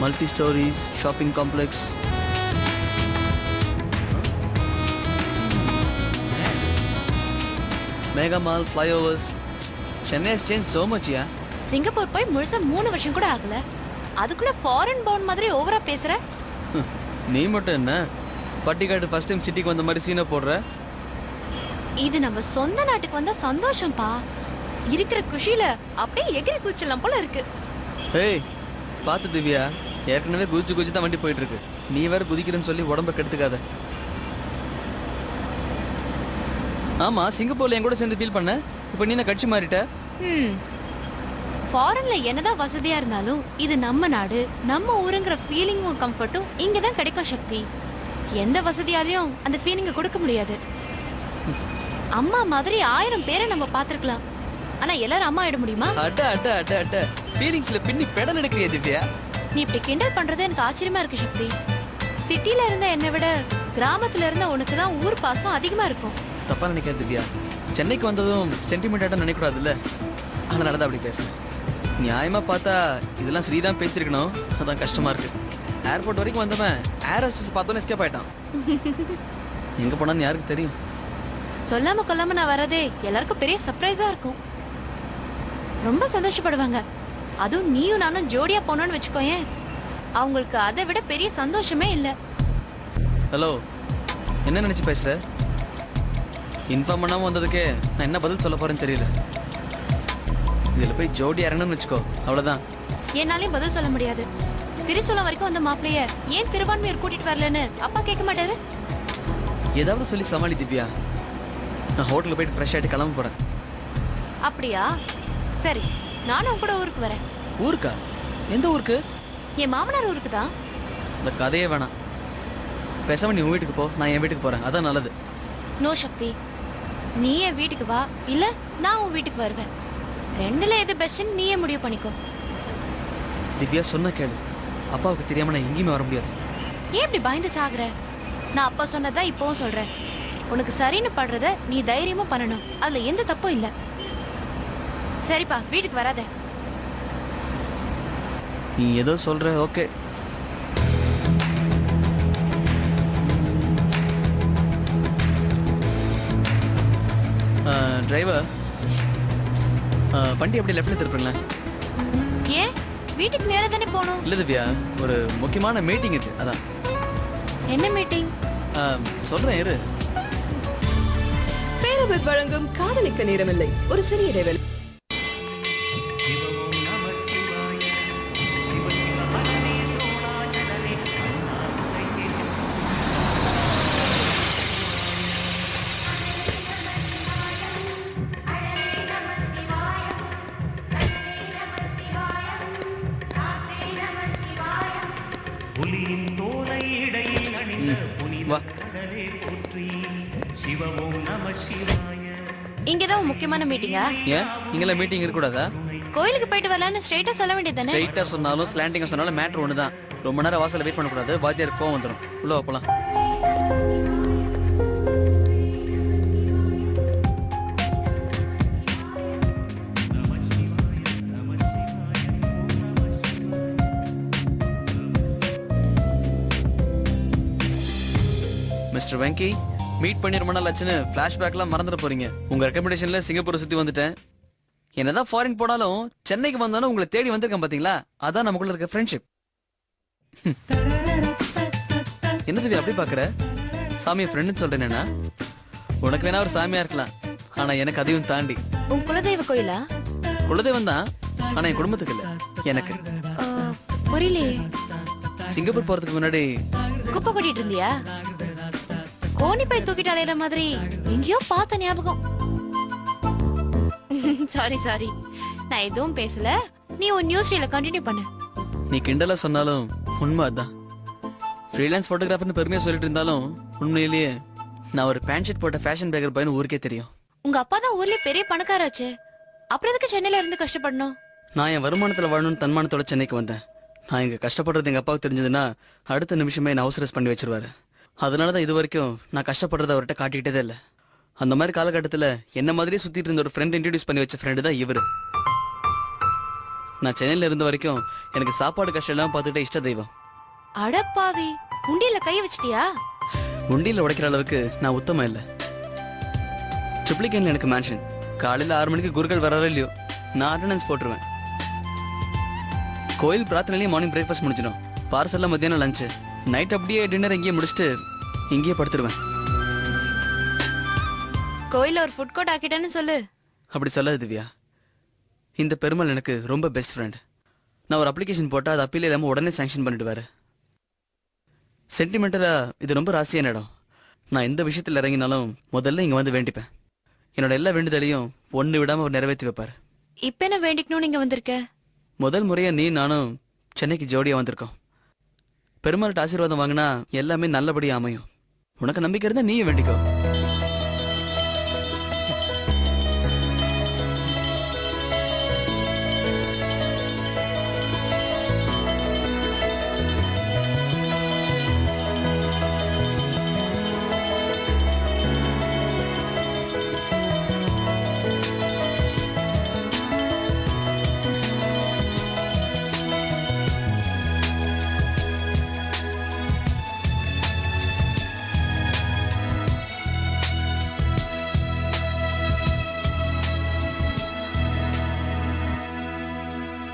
Multi stories, shopping complex. Mega mall, flyovers. Chennai has changed so much. Yeah Singapore போய் முழுசா 3 வருஷம் கூட ஆகல, அதுக்குள்ள ஃபாரின் பவுண்ட் மாதிரி ஓவரா பேசுற. நீ மட்டும் என்ன பட்டிக்காட்டு ஃபர்ஸ்ட் டைம் சிட்டிக்கு வந்த மாதிரி சீனை போடுற? இது நம்ம சொந்த நாட்டுக்கு வந்த சந்தோஷம்பா. இருக்கிற குஷியில அப்படியே எகிரி குதிச்சலாம் போல இருக்கு. ஏய் பார்த்து திவ்யா, ஏற்கனவே குதிச்சு குதிச்சு தான் வண்டி போயிட்டு இருக்கு. நீ வேற குதிக்கிறேன்னு சொல்லி உடம்ப கெடுத்துக்காத. ஆமா, சிங்கப்பூர்ல என் கூட சேர்ந்து ஃபீல் பண்ண. இப்போ நீ என்ன கட்சி மாறிட்ட? ஃபாரின்ல என்னதான் வசதியா இருந்தாலும் இது நம்ம நாடு, நம்ம ஊருங்கிற ஃபீலிங்கும் கம்ஃபர்ட்டும் இங்கதான் கிடைக்கும் சக்தி. எந்த வசதியாலையும் அந்த ஃபீலிங்கை கொடுக்க முடியாது. அம்மா மாதிரி 1000 பேரை நம்ம பார்த்திருக்கலாம், ஆனா எல்லாரும் அம்மா ஆயிட முடியுமா? அட அட அட அட ஃபீலிங்ஸ்ல பின்னி பெடல் எடுக்கறியா திவ்யா? நீ இப்படி கிண்டல் பண்றது எனக்கு ஆச்சரியமா இருக்கு சக்தி. சிட்டில இருந்த என்னை விட கிராமத்துல இருந்த உனக்கு தான் ஊர் பாசம் அதிகமா இருக்கும். தப்பா நினைக்காத திவ்யா. சென்னைக்கு வந்ததும் சென்டிமெண்டா நினைக்கூடாதுல்ல, அதனால தான் அப்படி பேசுறேன். நியாயமா பார்த்தா இதெல்லாம் ஸ்ரீதான் பேசியிருக்கணும், அதான் கஷ்டமா இருக்கு. ஏர்போர்ட் வரைக்கும் வந்தவன் ஏர் ஹோஸ்டஸ் பார்த்தோன்னே எஸ்கேப் ஆயிட்டான். எங்க போனான்னு யாருக்கு தெரியும்? சொல்லாம கொல்லாம நான் வரதே எல்லாருக்கும் பெரிய சர்ப்ரைஸா இருக்கும். ரொம்ப சந்தோஷப்படுவாங்க. அதுவும் நீயும் நானும் ஜோடியா போனோன்னு வச்சுக்கோயேன், அவங்களுக்கு அதை விட பெரிய சந்தோஷமே இல்லை. ஹலோ, என்ன நினைச்சு பேசுற? இன்ஃபார்ம் பண்ணாம வந்ததுக்கே நான் என்ன பதில் சொல்ல போறேன்னு தெரியல. இதுல போய் ஜோடி இறங்கணும்னு வச்சுக்கோ, அவ்வளவுதான். என்னாலையும் பதில் சொல்ல முடியாது. திருச்சூலம் வரைக்கும் வந்த மாப்பிளைய ஏன் திருவான்மையூர் கூட்டிட்டு வரலன்னு அப்பா கேட்க மாட்டாரு? ஏதாவது சொல்லி சமாளி திவ்யா. நான் ஹோட்டலுக்கு போயிட்டு ஃப்ரெஷ் ஆயிட்டு கிளம்ப போறேன். அப்படியா? சரி, நானும் உன் கூட ஊருக்கு வரேன். ஊருக்கா? எந்த ஊருக்கு? என் மாமனார் ஊருக்கு தான். இந்த கதையே வேணாம். பேசாம நீ உன் வீட்டுக்கு போ, நான் என் வீட்டுக்கு போறேன், அதான் நல்லது. நோ சக்தி, நீ என் வீட்டுக்கு வா, இல்ல நான் உன் வீட்டுக்கு வருவேன். ரெண்டுல எது பெஸ்ட்னு நீயே முடிவு பண்ணிக்கோ. திவ்யா சொன்ன கேளு. அப்பாவுக்கு தெரியாம நான் எங்கேயுமே வர முடியாது. ஏன் இப்படி பயந்து சாகுற? நான் அப்பா சொன்னதா இப்பவும் சொல்றேன். உனக்கு சரின்னு படுறத நீ தைரியமா பண்ணணும், அதுல எந்த தப்பும் இல்ல. சரிப்பா, வீட்டுக்கு வராத. நீ ஏதோ சொல்ற, ஓகே. டிரைவர், வண்டி அப்படியே லெஃப்ட்ல திருப்புங்களேன். ஏன்? வீட்டுக்கு நேரா தானே போகணும். இல்ல திவ்யா, ஒரு முக்கியமான மீட்டிங் இருக்கு, அதான். என்ன மீட்டிங்? சொல்றேன் இரு. பேரவர் வழங்கும் காதலிக்க நேரமில்லை, ஒரு சிறிய இடைவெளி. இங்கதான் முக்கியமான மீட்டிங்கா? ஏன் இங்கெல்லாம் மீட்டிங் இருக்க கூடாதா? கோயிலுக்கு போயிட்டு வரலான்னு ஸ்ட்ரைட்டா சொல்ல வேண்டியதானே? ஸ்ட்ரைட்டா சொன்னாலும் ஸ்லாண்டிங்கா சொன்னாலும் மேட்டர் ஒண்ணுதான். ரொம்ப நேரம் வாசல்ல வெயிட் பண்ண கூடாது, வாத்தியார் கோவம் வந்துடும். உள்ள போலாம். மிஸ்டர் வெங்கி, மீட் பண்ணி ரொம்ப நாள் ஆச்சுன்னு ஃபிளாஷ்பேக்லாம் மறந்துட போறீங்க. உங்க ரெக்கமெண்டேஷன்ல சிங்கப்பூர் சுத்தி வந்துட்டேன். என்னதான் ஃபாரின் போனாலும் சென்னைக்கு வந்தாலும் உங்களை தேடி வந்திருக்கேன் பாத்தீங்களா? அதான் நமக்குள்ள இருக்க ஃப்ரெண்ட்ஷிப். என்னது அப்படி பாக்குற? சாமியை ஃப்ரெண்டுன்னு சொல்றேன்னா உனக்கு வேணா ஒரு சாமியா இருக்கலாம், ஆனா எனக்கு அதையும் தாண்டி. உன் குலதெய்வ கோயிலா? குலதெய்வம் தான், ஆனா என் குடும்பத்துக்கு இல்ல, எனக்கு. புரியலையே. சிங்கப்பூர் போறதுக்கு முன்னாடி குப்பை கொட்டிட்டு இருந்தியா? கோணி பை தூக்கிட்டு அலையிற மாதிரி எங்கேயோ பார்த்த ஞாபகம். சாரி சாரி, நான் எதுவும் பேசல. நீ உன் நியூஸ் ரீல கண்டினியூ பண்ணு. நீ கிண்டலா சொன்னாலும் உண்மை அதான். ஃப்ரீலான்ஸ் போட்டோகிராஃபர்னு பெருமையா சொல்லிட்டு இருந்தாலும் உண்மையிலேயே நான் ஒரு பேண்ட் ஷர்ட் போட்ட ஃபேஷன் பேக்கர் பையன் ஊருக்கே தெரியும். உங்க அப்பா தான் ஊர்லயே பெரிய பணக்காராச்சு, அப்புறம் எதுக்கு சென்னையில இருந்து கஷ்டப்படணும்? நான் என் வருமானத்துல வாழணும்னு தன்மானத்தோட சென்னைக்கு வந்தேன். நான் இங்க கஷ்டப்படுறது எங்க அப்பாவுக்கு தெரிஞ்சதுன்னா அடுத்த நிமிஷமே நான் ஹவுஸ் அரெஸ்ட் பண்ணி வச்சிருவாரு. அதனாலதான் இது வரைக்கும் நான் கஷ்டப்படுறத அவர்கிட்ட காட்டிக்கிட்டதே இல்லை. அந்த மாதிரி காலகட்டத்தில் என்ன மாதிரியே சுத்திட்டு இருந்த ஒரு ஃப்ரெண்ட் இன்ட்ரடியூஸ் பண்ணி வச்ச ஃப்ரெண்டு தான் இவரு. நான் சென்னையில இருந்த வரைக்கும் எனக்கு சாப்பாடு கஷ்டம் எல்லாம் பார்த்துக்கிட்ட இஷ்ட தெய்வம். அடப்பாவி, உண்டியல கை வச்சிட்டியா? உண்டியில உடைக்கிற அளவுக்கு நான் உத்தமம் இல்லை. ட்ரிப்ளிகேன்ல எனக்கு மேன்ஷன். காலையில 6 மணிக்கு குருக்கள் வராரோ இல்லையோ, நான் அட்டண்டன்ஸ் போட்டுருவேன். கோயில் பிரார்த்தனையிலேயே மார்னிங் பிரேக்ஃபாஸ்ட் முடிச்சிடும். பார்சல்ல மத்தியானம் லஞ்சு, நைட் அப்படியே டின்னர் இங்கேயே முடிச்சுட்டு இங்கேயே படுத்துருவேன். கோயில ஒரு ஃபுட் கோர்ட் ஆக்கிட்டேன்னு சொல்லு. அப்படி சொல்லாது திவ்யா. இந்த பெருமாள் எனக்கு ரொம்ப பெஸ்ட் ஃப்ரெண்ட். நான் ஒரு அப்ளிகேஷன் போட்டால் அது அப்பீல் இல்லாமல் உடனே சாங்ஷன் பண்ணிடுவாரு. சென்டிமெண்டலா இது ரொம்ப ராசியான இடம். நான் எந்த விஷயத்தில் இறங்கினாலும் முதல்ல இங்கே வந்து வேண்டிப்பேன். என்னோட எல்லா வேண்டுதலையும் ஒன்று விடாமல் அவர் நிறைவேற்றி வைப்பார். இப்ப என்ன வேண்டிக்கணும் நீங்க வந்திருக்க? முதல் முறையா நீ நானும் சென்னைக்கு ஜோடியா வந்திருக்கோம். பெருமாள்கிட்ட ஆசீர்வாதம் வாங்கினா எல்லாமே நல்லபடியா அமையும். உனக்கு நம்பிக்கை இருந்தா நீயும் வேண்டிக்கோ.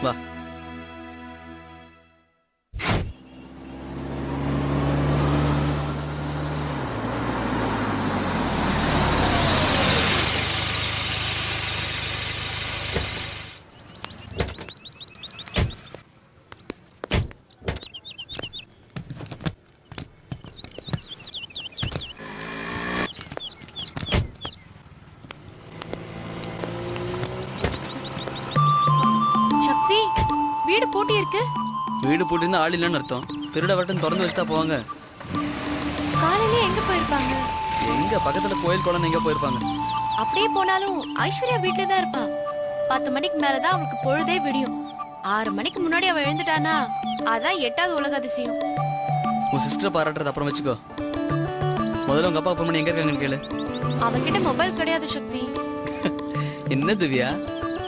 வா. சக்தி, வீடு பூட்டி இருக்கு. வீடு பூட்டிருந்தா ஆள் இல்லைன்னு அர்த்தம். திருட வட்டம் திறந்து வச்சுட்டா போவாங்க. காலையில எங்க போயிருப்பாங்க? எங்க பக்கத்துல கோயில் குளம் எங்க போயிருப்பாங்க. அப்படியே போனாலும் ஐஸ்வர்யா வீட்டுல தான் இருப்பா. 10 மணிக்கு மேலதான் அவளுக்கு பொழுதே விடியும். 6 மணிக்கு முன்னாடி அவ எழுந்துட்டானா அதான் 8வது உலக அதிசயம். உன் சிஸ்டரை பாராட்டுறது அப்புறம் வச்சுக்கோ. முதல்ல உங்க அப்பா ஃபோன் பண்ணி எங்க இருக்காங்கன்னு கேளு. அவகிட்ட மொபைல் கிடையாது சக்தி. என்ன திவ்யா,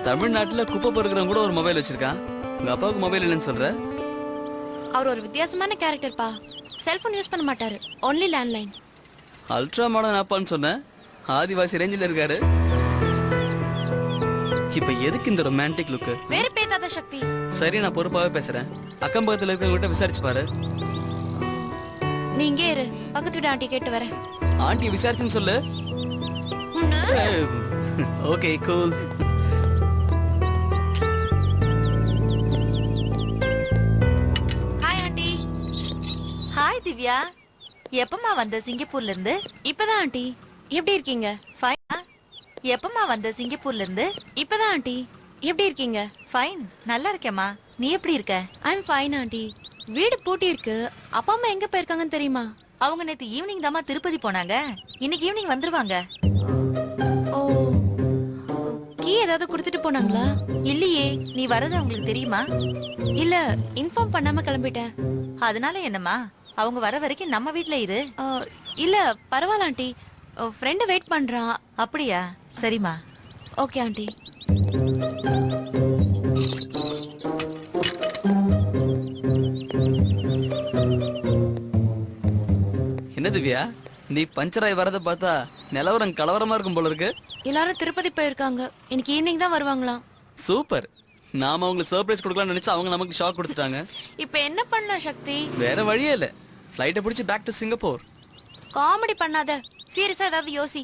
தமிழ்நாட்டுல குப்பை பொறுக்கிறவங்க கூட ஒரு மொபைல் வச்சிருக்கான். உங்க அப்பாவுக்கு மொபைல் இல்லைன்னு சொல்ற? அவர் ஒரு வித்தியாசமான கேரக்டர் பா. செல்போன் யூஸ் பண்ண மாட்டாரு, ஒன்லி லேண்ட்லைன். அல்ட்ரா மாடர்ன் ஆப்பான்னு சொன்ன, ஆதிவாசி ரேஞ்சில் இருக்காரு. இப்ப எதுக்கு இந்த ரொமான்டிக் லுக்கு? வேற பேத்தாத சக்தி. சரி, நான் பொறுப்பாவே பேசுறேன். அக்கம் பக்கத்துல இருக்கிறவங்க விசாரிச்சு பாரு. நீ இங்கே இரு, பக்கத்து வீட்டு ஆண்டி கேட்டு வரேன். ஆண்டி விசாரிச்சுன்னு சொல்லு. Okay, cool. Hi aunty. Hi Divya, எப்பமா வந்த சிங்கப்பூர்ல இருந்து? இப்பதான் ஆண்டி. எப்படி இருக்கீங்க? ஃபைன். எப்பமா வந்த சிங்கப்பூர்ல இருந்து? இப்பதான் ஆண்டி. எப்படி இருக்கீங்க? ஃபைன், நல்லா இருக்கேம்மா. நீ எப்படி இருக்க? I'm fine aunty. வீடு பூட்டி இருக்கு. அப்பா அம்மா எங்க போயிருக்காங்கன்னு தெரியுமா? அவங்க நேத்து ஈவினிங் தாமா திருப்பதி போனாங்க. இன்னைக்கு ஈவினிங் வந்துருவாங்க. ஓ, கீ ஏதாவது கொடுத்துட்டு போனாங்களா? இல்லையே, நீ வரது அவங்களுக்கு தெரியுமா? இல்ல, இன்ஃபார்ம் பண்ணாம கிளம்பிட்டேன். அதனால என்னம்மா, அவங்க வர வரைக்கும் நம்ம வீட்ல இரு. இல்ல பரவாயில்ல ஆண்டி, ஃப்ரெண்ட் வெயிட் பண்றான். அப்படியா? சரிம்மா. Okay aunty. என்ன திவ்யா, நீ பஞ்சராய் வரத பார்த்தா நிலவரம் கலவரமா இருக்கும் போல இருக்கு. எல்லாரும் திருப்பதி போயிருக்காங்க. இன்னைக்கு ஈவினிங் தான் வருவாங்களாம். சூப்பர். நாம அவங்களுக்கு சர்ப்ரைஸ் கொடுக்கலாம்னு நினைச்சா அவங்க நமக்கு ஷாக் கொடுத்துட்டாங்க. இப்ப என்ன பண்ணலாம் சக்தி? வேற வழியே இல்ல. ஃளைட்டை பிடிச்சு பேக் டு சிங்கப்பூர். காமெடி பண்ணாத, சீரியஸா ஏதாவது யோசி.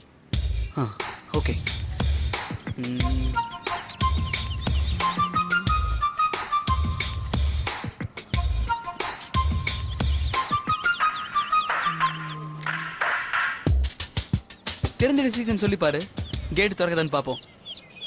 ஓகே. தெரிஞ்ச டிசிஷன் சொல்லி பாரு. கேட் திறக்கதான்னு பாப்போம்.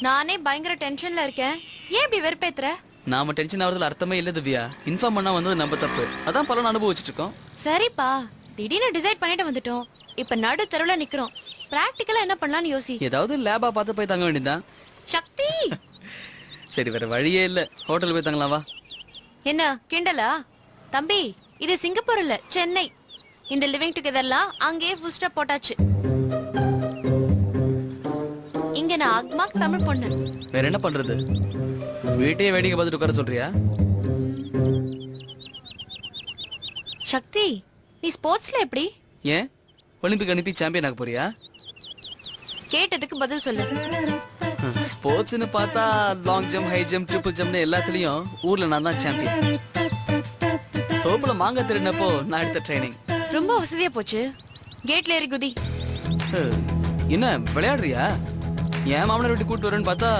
நானே பயங்கர டென்ஷன்ல இருக்கேன். ஏன் இப்படி வெறுப்பேத்துற? நாம டென்ஷன் ஆகுறதுல அர்த்தமே இல்ல திவ்யா. இன்ஃபார்ம் பண்ணா வந்தது நம்ம தப்பு. அதான் பலன் அனுபவிச்சுட்டு இருக்கோம். சரிப்பா, திடீர்னு டிசைட் பண்ணிட்டு வந்துட்டோம். இப்ப நடு தெருவுல நிக்கிறோம். பிராக்டிக்கலா என்ன பண்ணலாம்னு யோசி. ஏதாவது லேபா பார்த்து போய் தங்க வேண்டியதுதான். சக்தி. சரி, வேற வழியே இல்ல. ஹோட்டல் போய் தங்கலாம் வா. என்ன கிண்டலா? தம்பி, இது சிங்கப்பூர் இல்ல, சென்னை. இந்த லிவிங் டுகெதர்லாம் அங்கேயே ஃபுல் ஸ்டாப் போட்டாச்சு. இங்க நான் ஆக்மாக் தமிழ் பொண்ணு. வேற என்ன பண்றது? வீட்டையே வேடிக்கை பார்த்துட்டு உட்கார சொல்றியா? சக்தி, நீ ஸ்போர்ட்ஸ்ல எப்படி? ஏன் ஒலிம்பிக் அனுப்பி சாம்பியன் ஆக போறியா? கேட்டதுக்கு பதில் சொல்லு. ஸ்போர்ட்ஸ்னு பார்த்தா long jump, high jump, triple ஜம்ப்னு எல்லாத்துலயும் ஊர்ல நான் தான் சாம்பியன். தோப்புல மாங்க திருடினப்போ நான் எடுத்த ட்ரைனிங். ரொம்ப வசதியா போச்சு. கேட்ல ஏறி குதி. என்ன விளையாடுறியா? என் மாமனார் வீட்டுக்கு கூட்டு வரேன்னு பார்த்தா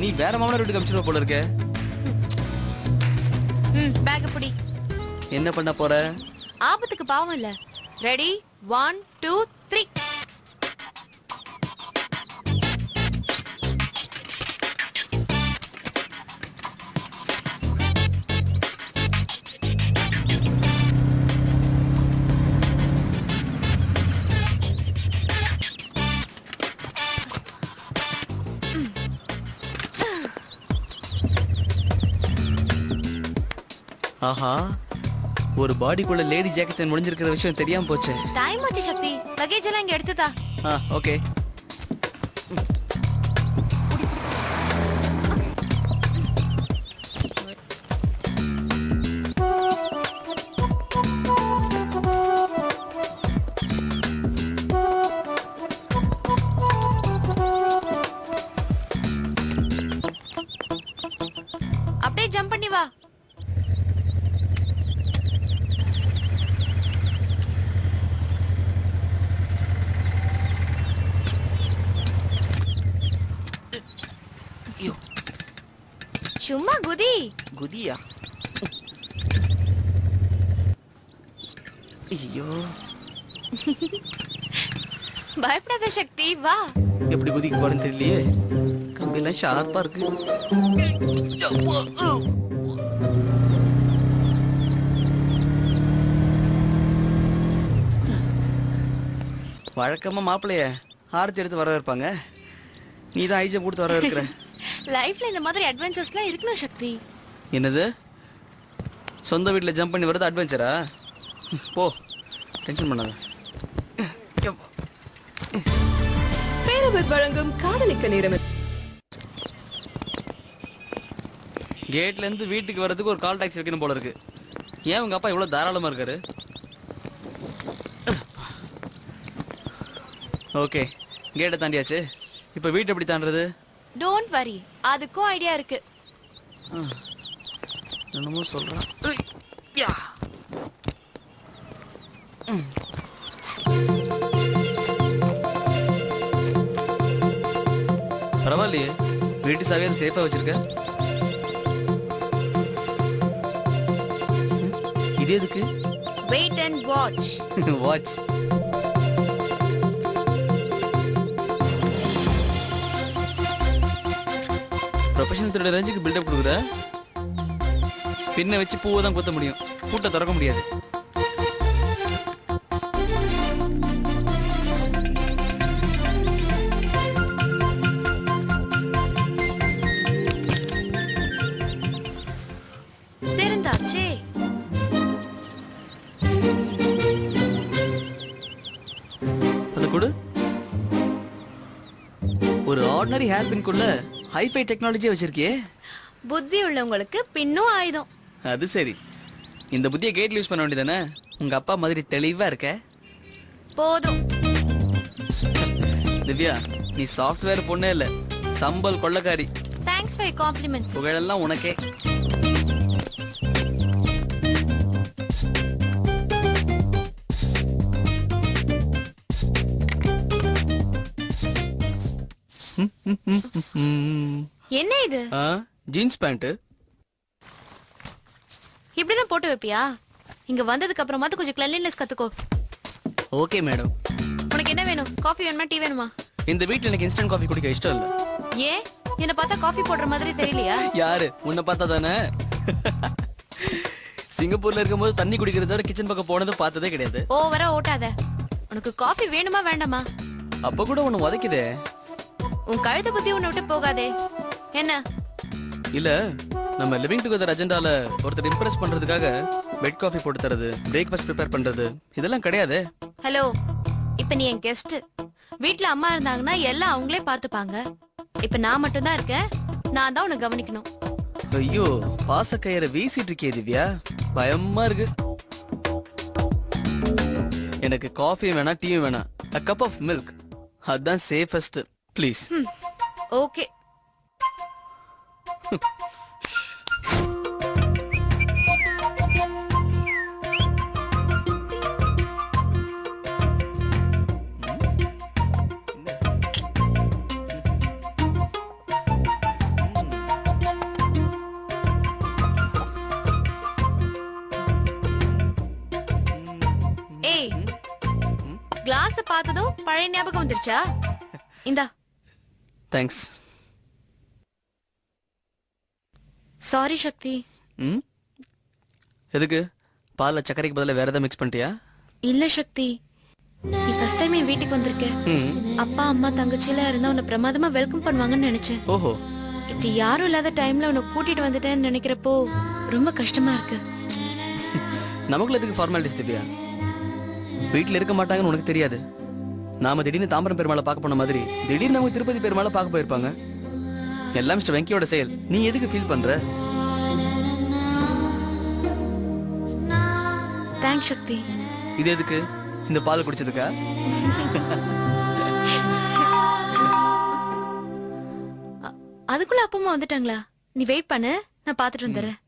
நீ வேற மாமனார் வீட்டுக்கு அனுப்பிச்சிருவ போல இருக்க. பேக் புடி. என்ன பண்ண போற? ஆபத்துக்கு பாவம் இல்ல. ரெடி 1 2 3. ஆஹா, ஒரு பாடிக்குள்ள லேடி ஜாக்கெட் முடிஞ்சிருக்கிற விஷயம் தெரியாம போச்சு. டைம் ஆச்சு சக்தி. லக்கேஜ் எல்லாம் இங்க எடுத்துதா. ஓகே. அப்படியே ஜம்ப் பண்ணி வா. சும்மா குதி. குதியா? ஐயோ, பயப்படாத சக்தி, வா. எப்படி குதிக்க போறேன்னு தெரியலையே. கம்பியெல்லாம் ஷார்ப்பா இருக்கு. வழக்கமா மாப்பிள்ளைய ஆரத்தி எடுத்து வர இருப்பாங்க. நீ தான் ஐஜம் கொடுத்து வர இருக்கிற. லைஃப்ல இந்த மாதிரி அட்வென்ச்சர்ஸ்லாம் இருக்கணும் சக்தி. என்னது? சொந்த வீட்டில் ஜம்ப் பண்ணி வரது அட்வென்ச்சரா? போ, டென்ஷன் பண்ணாத. பேரவர் வழங்கும் காதலிக்க நேரம். கேட்ல இருந்து வீட்டுக்கு வர்றதுக்கு ஒரு கால் டாக்ஸி வைக்கணும் போல இருக்கு. ஏன் உங்க அப்பா இவ்வளவு தாராளமா இருக்காரு? ஓகே, கேட்டை தாண்டியாச்சு. இப்ப வீட்டு எப்படி தாண்டது? டோன்ட் வரி, அதுக்கும் ஐடியா இருக்கு. என்னமோ சொல்றான். பரவாயில்லையே, வீட்டு சாவியை சேஃபா வச்சிருக்க. இது எதுக்கு? Wait and watch. Watch. Professional திருட ரேஞ்சுக்கு பில்டப் கொடுக்குற. பின்ன வச்சு பூவை தான் குத்த முடியும், பூட்டை திறக்க முடியாது. தெரிந்தாச்சே. அது கொடு. ஒரு ஆர்டினரி ஹேர் பின்குள்ள ஹைஃபை டெக்னாலஜியா வச்சிருக்கியே. புத்தி உள்ளவங்களுக்கு பின்னும் ஆயுதம். அது சரி. இந்த புத்தியை கேட்ல யூஸ் பண்ண வேண்டியதானே? உங்க அப்பா மாதிரி தெளிவா இருக்க. போதும். திவ்யா, நீ சாஃப்ட்வேர் பொண்ணே இல்ல, சம்பல் கொள்ளக்காரி. Thanks for your compliments. புகழெல்லாம் உனக்கே. என்ன இது? Jeans pant. இப்படிதான் போட்டு வைப்பியா? இங்க வந்ததுக்கு அப்புறமாவது கொஞ்சம் கிளீன்லினஸ் கத்துக்கோ. Okay madam. உனக்கு என்ன வேணும்? காஃபி வேணுமா, டீ வேணுமா? இந்த வீட்ல எனக்கு இன்ஸ்டன்ட் காஃபி குடிக்க இஷ்டம் இல்ல. ஏன்? என்ன பார்த்தா காஃபி போடுற மாதிரி தெரியலையா? யாரு? உன்னை பார்த்தா தானே. சிங்கப்பூர்ல இருக்கும்போது தண்ணி குடிக்கிறத விட கிச்சன் பக்கம் போனது பார்த்ததே கிடையாது. ஓவரா ஓட்டாத. உனக்கு காஃபி வேணுமா வேண்டாமா? அப்ப கூட உன்னை உதைக்குதே. உன் கழுத்தை பத்தி உன்னை விட்டு போகாதே. என்ன? இல்ல, நம்ம லிவிங் டுகெதர் அஜெண்டால ஒருத்தர் இம்ப்ரெஸ் பண்றதுக்காக பெட் காஃபி போட்டு தரது, பிரேக்ஃபாஸ்ட் ப்ரிப்பேர் பண்றது, இதெல்லாம் கிடையாது. ஹலோ, இப்ப நீ என் கெஸ்ட். வீட்ல அம்மா இருந்தாங்கன்னா எல்லாம் அவங்களே பாத்துப்பாங்க. இப்ப நான் மட்டும் தான் இருக்கேன். நான் தான் உன்னை கவனிக்கணும். ஐயோ பாச கயிறை வீசிட்டு இருக்கே திவ்யா, பயமா இருக்கு. எனக்கு காஃபியும் வேணாம் டீயும் வேணாம், a cup of milk, அதான் சேஃபஸ்ட் ப்ளீஸ். ஓகே. ஏய், கிளாஸ் பார்த்ததும் பழைய ஞாபகம் வந்துருச்சா? இந்தா. தேங்க்ஸ். சாரி சக்தி. ம், எதுக்கு? பால்ல சர்க்கரைக்கு பதிலா வேற ஏதாவது மிக்ஸ் பண்ணிட்டியா? இல்ல சக்தி, நீ ஃபர்ஸ்ட் டைம் என் வீட்டுக்கு வந்திருக்க. ம். அப்பா அம்மா தங்கச்சில இருந்தா உன்னை பிரமாதமா வெல்கம் பண்ணுவாங்கன்னு நினைச்சேன். ஓஹோ. இப்படி யாரும் இல்லாத டைம்ல உன்னை கூட்டிட்டு வந்துட்டேன்னு நினைக்கிறப்போ ரொம்ப கஷ்டமா இருக்கு. நமக்குள்ள எதுக்கு ஃபார்மாலிட்டிஸ் திவ்யா? வீட்டுல இருக்க மாட்டாங்கன்னு உனக்கு தெரியாது. நாம திடீர்னு தாம்பரம் பெருமாளை பார்க்க போன மாதிரி திடீர்னு நமக்கு திருப்பதி பெருமாளை பார்க்க போயிருப்பாங்க. எல்லாம் மிஸ்டர் வெங்கியோட செயல். நீ எதுக்கு ஃபீல் பண்ற? தேங்க்ஸ் சக்தி. இது எதுக்கு? இந்த பால் குடிச்சதுக்கா? அதுக்குள்ள அப்பா அம்மா வந்துட்டாங்களா? நீ வெயிட் பண்ணு, நான் பாத்துட்டு வந்துடுறேன்.